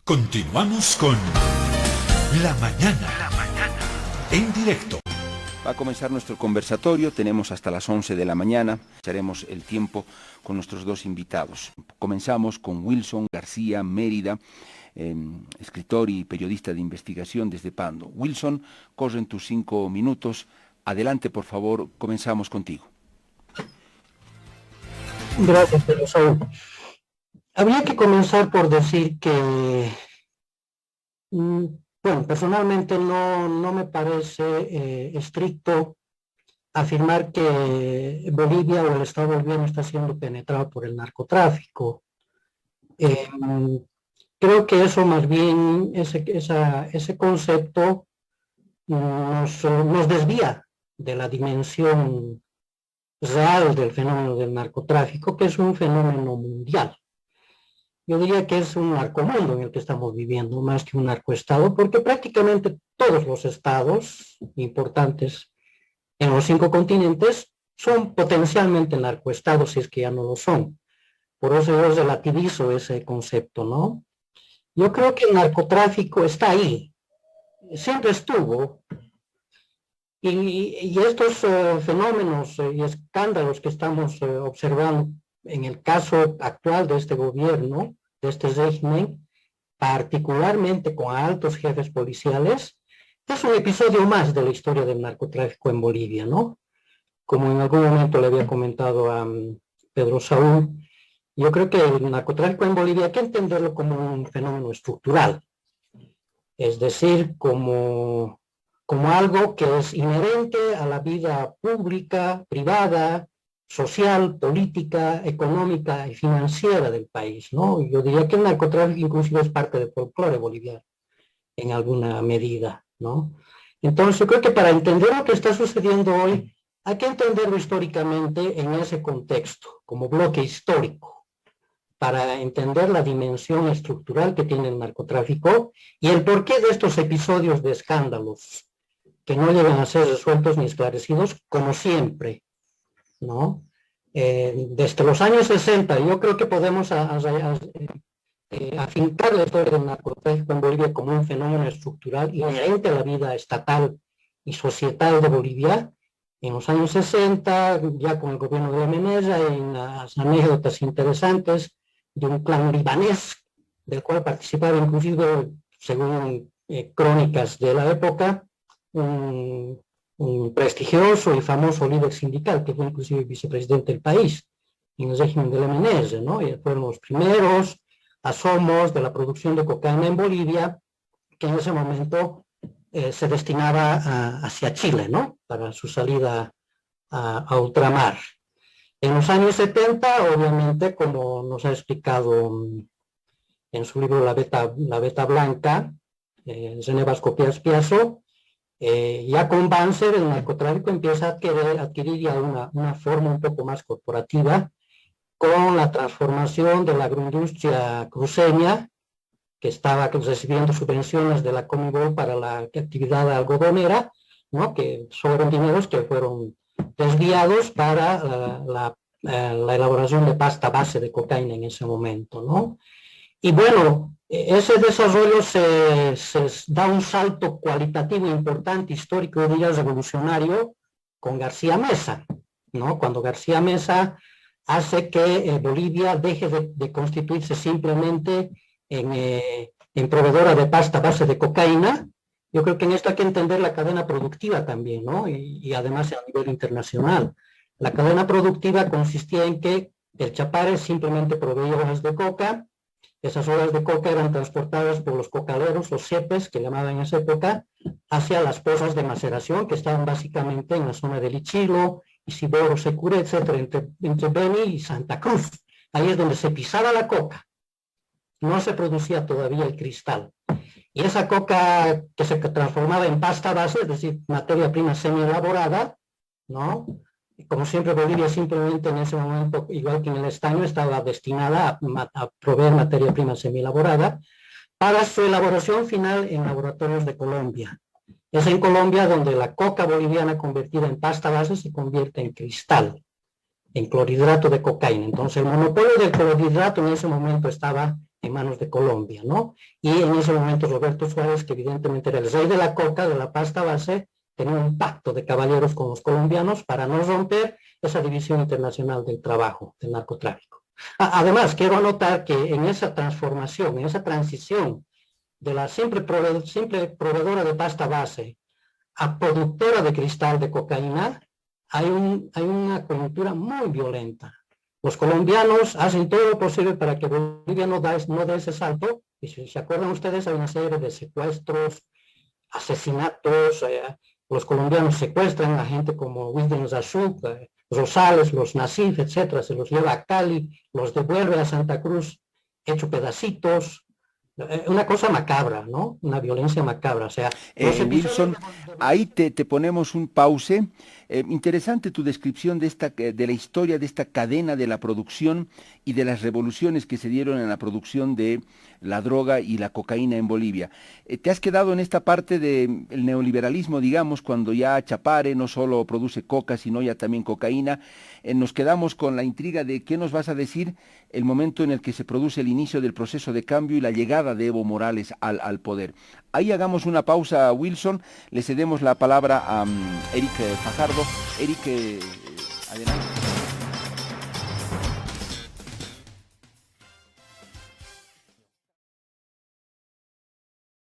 Continuamos con La Mañana. En directo. Va a comenzar nuestro conversatorio, tenemos hasta las 11 de la mañana, echaremos el tiempo con nuestros dos invitados. Comenzamos con Wilson García Mérida, escritor y periodista de investigación desde Pando. Wilson, corren tus 5 minutos, adelante por favor, comenzamos contigo. Gracias, Pedro Saúl. Habría que comenzar por decir que, bueno, personalmente no me parece estricto afirmar que Bolivia o el Estado boliviano está siendo penetrado por el narcotráfico. Creo que eso más bien, ese concepto nos desvía de la dimensión real del fenómeno del narcotráfico, que es un fenómeno mundial. Yo diría que es un narcomundo en el que estamos viviendo, más que un narcoestado, porque prácticamente todos los estados importantes en los 5 continentes son potencialmente narcoestados, si es que ya no lo son. Por eso yo relativizo ese concepto, ¿no? Yo creo que el narcotráfico está ahí, siempre estuvo, y estos fenómenos y escándalos que estamos observando en el caso actual de este gobierno, de este régimen, particularmente con altos jefes policiales, es un episodio más de la historia del narcotráfico en Bolivia, ¿no? Como en algún momento le había comentado a Pedro Saúl, yo creo que el narcotráfico en Bolivia hay que entenderlo como un fenómeno estructural, es decir, como algo que es inherente a la vida pública, privada, social, política, económica y financiera del país, ¿no? Yo diría que el narcotráfico inclusive es parte del folclore boliviano, en alguna medida, ¿no? Entonces yo creo que para entender lo que está sucediendo hoy, hay que entenderlo históricamente en ese contexto, como bloque histórico, para entender la dimensión estructural que tiene el narcotráfico y el porqué de estos episodios de escándalos que no llegan a ser resueltos ni esclarecidos, como siempre, ¿no? Desde los años 60, yo creo que podemos afincar la historia del narcotráfico en Bolivia como un fenómeno estructural inherente a la vida estatal y societal de Bolivia. En los años 60, ya con el gobierno de Menem, en las anécdotas interesantes de un clan libanés, del cual participaba inclusive, según crónicas de la época, un prestigioso y famoso líder sindical, que fue inclusive vicepresidente del país en el régimen de Menem, ¿no? Y fueron los primeros asomos de la producción de cocaína en Bolivia, que en ese momento se destinaba hacia Chile, ¿no? Para su salida a ultramar. En los años 70, obviamente, como nos ha explicado en su libro La Beta Blanca, René Vasco Piazzo, ya con Banzer el narcotráfico empieza a adquirir ya una forma un poco más corporativa, con la transformación de la agroindustria cruceña, que estaba recibiendo subvenciones de la Comibol para la actividad algodonera, ¿no? Que fueron dineros que fueron desviados para la elaboración de pasta base de cocaína en ese momento, ¿no? Y bueno, ese desarrollo se da un salto cualitativo importante, histórico, diría revolucionario, con García Meza, ¿no? Cuando García Meza hace que Bolivia deje de constituirse simplemente en proveedora de pasta base de cocaína. Yo creo que en esto hay que entender la cadena productiva también, ¿no? Y además a nivel internacional. La cadena productiva consistía en que el Chapare simplemente proveía hojas de coca. Esas hojas de coca eran transportadas por los cocaleros, los cepes, que llamaban en esa época, hacia las pozas de maceración, que estaban básicamente en la zona de Lichilo, Isiboro, Secure, etcétera, entre Beni y Santa Cruz. Ahí es donde se pisaba la coca. No se producía todavía el cristal. Y esa coca que se transformaba en pasta base, es decir, materia prima semi-elaborada, ¿no? Como siempre, Bolivia simplemente en ese momento, igual que en el estaño, estaba destinada a proveer materia prima semi-elaborada para su elaboración final en laboratorios de Colombia. Es en Colombia donde la coca boliviana convertida en pasta base se convierte en cristal, en clorhidrato de cocaína. Entonces el monopolio del clorhidrato en ese momento estaba en manos de Colombia, ¿no? Y en ese momento Roberto Suárez, que evidentemente era el rey de la coca, de la pasta base, tenía un pacto de caballeros con los colombianos para no romper esa división internacional del trabajo, del narcotráfico. Además, quiero anotar que en esa transformación, en esa transición de la simple proveedora de pasta base a productora de cristal de cocaína, hay una coyuntura muy violenta. Los colombianos hacen todo lo posible para que Bolivia no dé ese salto, y si se acuerdan ustedes, hay una serie de secuestros, asesinatos, los colombianos secuestran a gente como Wilden Zazú, Rosales, los Nasif, etcétera, se los lleva a Cali, los devuelve a Santa Cruz hecho pedacitos, una cosa macabra, ¿no? Una violencia macabra, o sea... Wilson, ahí te ponemos un pause. Interesante tu descripción de la historia de esta cadena de la producción y de las revoluciones que se dieron en la producción de la droga y la cocaína en Bolivia. Te has quedado en esta parte del neoliberalismo, digamos, cuando ya Chapare no solo produce coca, sino ya también cocaína. Nos quedamos con la intriga de qué nos vas a decir el momento en el que se produce el inicio del proceso de cambio y la llegada de Evo Morales al poder. Ahí hagamos una pausa, Wilson, le cedemos la palabra a Eric Fajardo. Eric, adelante.